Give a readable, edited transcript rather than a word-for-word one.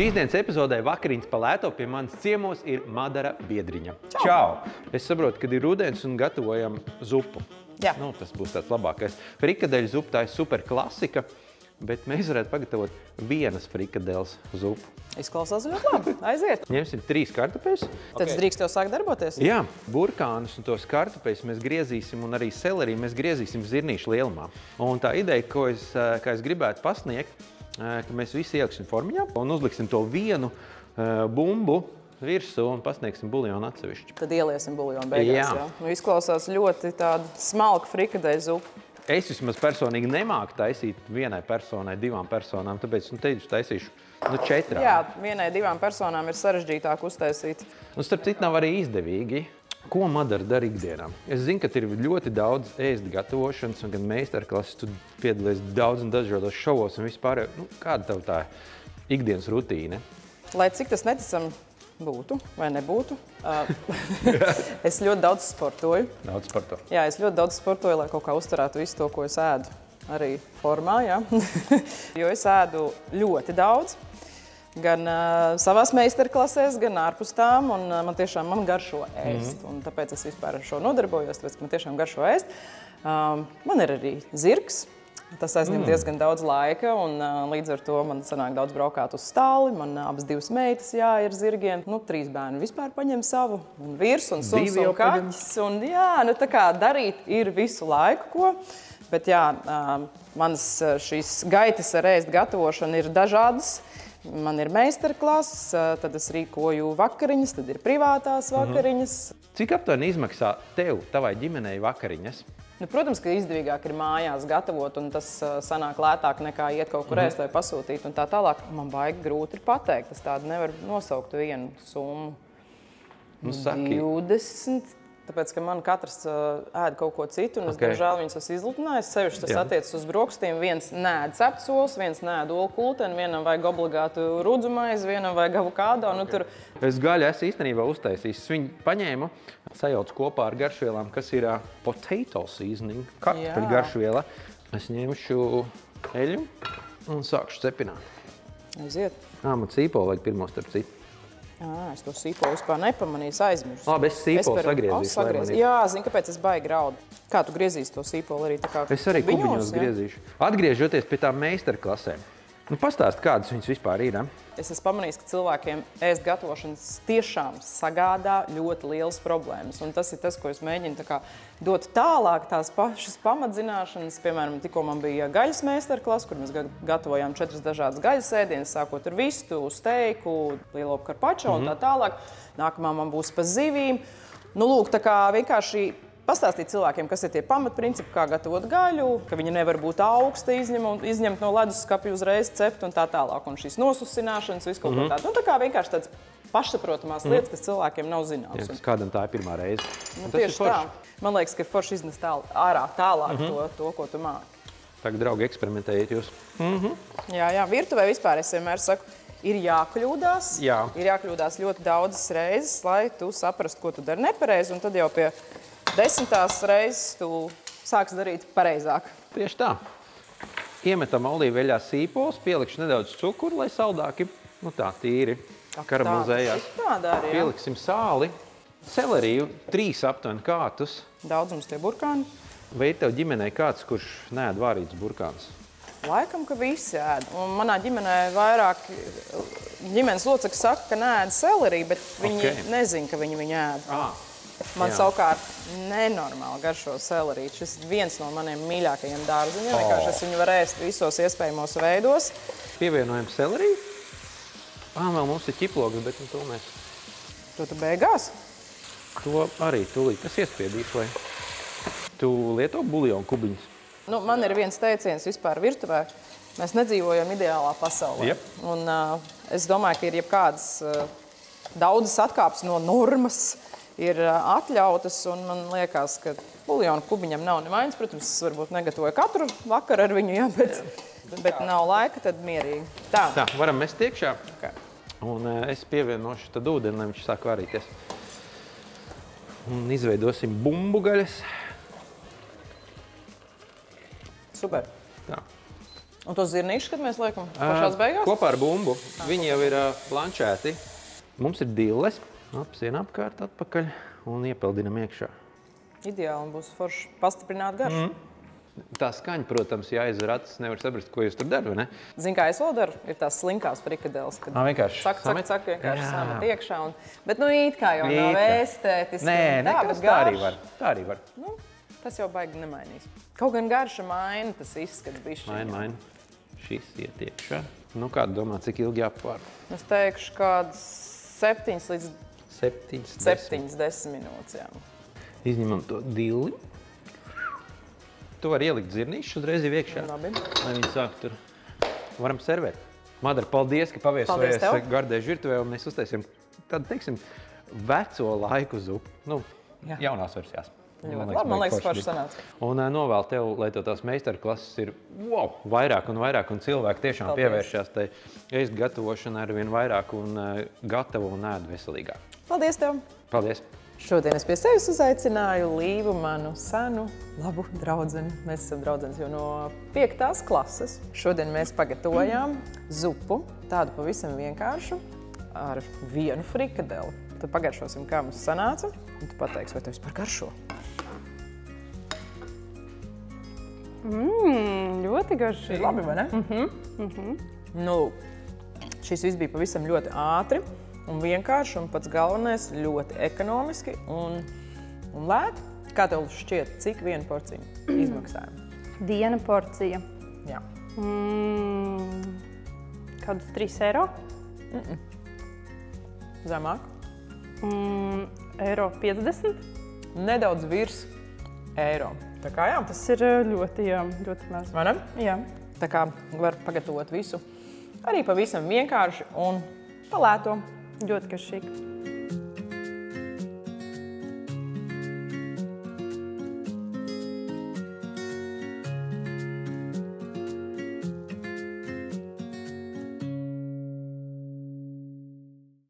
Šīs dienas epizodē Vakariņas pa lēto pie manis ciemos ir Madara Biedriņa. Čau! Es saprotu, kad ir rudens un gatavojam zupu. Jā. Nu, tas būs tāds labākais. Frikadeļu zupa tā ir super klasika, bet mēs varētu pagatavot vienas frikadeļas zupu. Izklausās ļoti labi. Aiziet. Ņemsim 3 kartupeļus. Tad es drīkst jau sākt darboties? Jā, burkānus un tos kartupeļus mēs griezīsim un arī seleriju mēs griezīsim zirnīšu lielumā. Un tā ideja, kā es gribētu pasniegt, ka mēs visi ieliksim formiņā un uzliksim to vienu bumbu virsū un pasniegsim buljonu atsevišķi. Tad ieliesim buljonu beigās, jā. Nu, izklausās ļoti tāda smalka frikadeļu zupa. Es vismaz personīgi nemāku taisīt vienai personai, 2 personām, tāpēc te taisīšu 4. Jā, 1-2 personām ir sarežģītāk uztaisīt. Un starp citu nav arī izdevīgi. Ko Madara dara ikdienā? Es zinu, ka ir ļoti daudz ēst gatavošanas un gan meistarklases, tu piedalies daudz un dažādos šovos un vispār. Kāda tev tā ikdienas rutīne? Lai cik tas neticami būtu vai nebūtu, es ļoti daudz sportoju. Daudz sporto. Jā, es ļoti daudz sportoju, lai kaut kā uzturētu visu to, ko es ēdu. Arī formā, jā. Jo es ēdu ļoti daudz. Gan savās meistarklasēs, gan ārpus tām, un man garšo ēst. Un tāpēc es vispār ar šo nodarbojos, tāpēc, ka man tiešām garšo ēst. Man ir arī zirgs. Tas aizņem diezgan daudz laika, un līdz ar to man sanāk daudz braukāt uz stāli. Man abas 2 meitas, jā, ir zirgiem. 3 bērni vispār paņem savu, un virs, un suns, un kaķis. Un jā, tā kā darīt ir visu laiku, ko. Bet jā, manas šīs gaitas ar ēst gatavošanu ir dažādas. Man ir meistarklases, tad es rīkoju vakariņas, tad ir privātās vakariņas. Cik aptuveni izmaksā tev, tavai ģimenei vakariņas? Protams, ka izdevīgāk ir mājās gatavot, un tas sanāk lētāk nekā iet kaut kur ēst vai pasūtīt un tā tālāk. Man baigi grūti ir pateikt, es tādu nevaru nosaukt vienu summu. 20. Tāpēc, ka man katrs ēd kaut ko citu, un es, diemžēl, viņus esmu izlutinājis. Sevišķi tas attiecas uz brokastīm. Viens nēd ceptsols, viens nēd olu kulteni, vienam vajag obligātu rudzu maizi, vienam vajag avokādo. Es gaļu esmu īstenībā uztaisījis. Viņu paņēmu, sajaucu kopā ar garšvielām, kas ir potato seasoning, kartupeļu garšviela. Es ņemšu eļļu un sākšu cepināt. Aiziet. Man sīpolu vajag pirmo starp citu. Es to sīpolu vispār nepamanīju, aizmirsu. Labi, es sīpolu sagriezīšu. Jā, zinu, kāpēc es baigi raudu. Kā tu griezīsi to sīpolu arī tā kā Es arī kubiņos griezīšu. Atgriežoties pie tām meistarklasēm. Pastāst, kādas viņas vispār ir? Es esmu pamanījis, ka cilvēkiem ēst gatavošanas tiešām sagādā ļoti lielas problēmas. Un tas ir tas, ko es mēģinu dot tālāk, tās pašas pamatzināšanas. Piemēram, tikko man bija gaļas meistarklase, kur mēs gatavojām 4 dažādas gaļas ēdienas, sākot ar vistu, steiku, lielopu karpačo un tā tālāk. Nākamā man būs pa zivīm. Lūk, tā kā vienkārši pastāstīt cilvēkiem, kas ir tie pamatprincipi, kā gatavot gaļu, ka viņa nevar būt augsta, izņemt no leduskapja uzreiz cept un tā tālāk. Un šīs nosusināšanas, visu kaut ko tādu. Tā kā vienkārši tāds pašsaprotamās lietas, kas cilvēkiem nav zināmas. Kādam tā ir pirmā reize. Tieši tā. Man liekas, ka ir forši iznest ārā tālāk to, ko tu māki. Tagad, draugi, eksperimentējiet jūs. Jā, virtuvē vispār es vienmēr saku, ir jākļūdās. Jā. Ir jākļūdās ļoti daudzas reizes, lai tu saprastu, ko tu dari nepareizi, un tad jau pie 10. reizes tu sāks darīt pareizāk. Tieši tā. Iemetam olīveļā sīpols, pielikšu nedaudz cukuru, lai saldāki, tā tīri karamelizējās. Pieliksim sāli, seleriju, 3 aptuveni kātus. Daudz mums tie burkāni. Vai ir tev ģimenei kāds, kurš neēd vārītus burkānus? Laikam, ka visi ēd. Un manā ģimenē vairāk ģimenes locekļi saka, ka neēd seleriju, bet viņi nezin, ka viņi ēd. Man savukārt nenormāli garšo seleriju. Šis ir viens no maniem mīļākajiem dārziņiem. Vienkārši es viņu varu ēst visos iespējamos veidos. Pievienojam seleriju. Vēl mums ir ķiplogas, bet to mēs... To tu beigās? To arī tūlīt. Es iespiedīšu, vai tu lieto buljonu kubiņus? Man ir viens teiciens vispār virtuvē. Mēs nedzīvojam ideālā pasaulē. Un es domāju, ka ir jebkādas daudzas atkāpes no normas ir atļautas, un man liekas, ka buljonu kubiņam nav nevainas. Protams, es varbūt negatavoju katru vakaru ar viņu, bet nav laika, tad mierīgi. Tā, varam mest iekšā. Un es pievienošu tad ūdeni, lai viņš sāk varīties. Un izveidosim bumbu gaļas. Super. Tā. Un tos zirnīšus, kad mēs liekam pašās beigās? Kopā ar bumbu. Viņi jau ir blanšēti. Mums ir dilles, apsien apkārt atpakaļ un iepeldinam iekšā. Ideāli būs forši pastiprināt garšu. Tā skaņa, protams, ja aizver acis, nevar saprast, ko jūs tur darat, vai ne? Zini, kā es vēl daru? Ir tās slinkās frikadeles, kad vienkārši vienkārši samet iekšā. Bet, it kā jau nav estētiski. Nē, tā arī var. Tā arī var. Tas jau baigi nemainīs. Kaut gan garša maina, tas izskats bišķiņ. Maina. Šis iet iekšā. Kādu domā, cik ilgi jāpār? Es teikšu, kāds 7 līdz 10 minūtes, jā. Izņemam to dilli. Tu vari ielikt zirnīšus uzreiz iekšā, lai viņi sāk tur. Varam servēt. Madara, paldies, ka paviesojies Gardēžu virtuvē, un mēs uztaisījām tādu, teiksim, veco laiku zupu. Jaunās versijās. Ļoti labi, man liekas, forši sanāca. Un novēl tev, lai tās meistarklases ir vairāk, un cilvēki tiešām pievēršās tai ēst gatavošanai ar vien vairāk un gatavo un ēd veselīgāk. Paldies tev! Paldies! Šodien es pie sevis uzaicināju Līvu, manu senu, labu draudzeni. Mēs esam draudzenes jau no 5. klases. Šodien mēs pagatavojām zupu, tādu pavisam vienkāršu, ar vienu frikadeli. Tad pagaršosim, kā mums sanāca, un tu pateiksi, vai tu vispār garšo. Ļoti garšīgi. Labi, vai ne? Šis viss bija pavisam ļoti ātri un vienkārši, un pats galvenais ļoti ekonomiski un lēti. Kā tev šķiet, cik viena porcija izmaksāja? Viena porcija. Jā. Kādus 3 eiro? Zemāk? Eiro 50? Nedaudz virs eiro. Tā kā jā. Tas ir ļoti maz. Vai ne? Jā. Tā kā var pagatavot visu arī pavisam vienkārši un palēto. Ļoti garšīgi.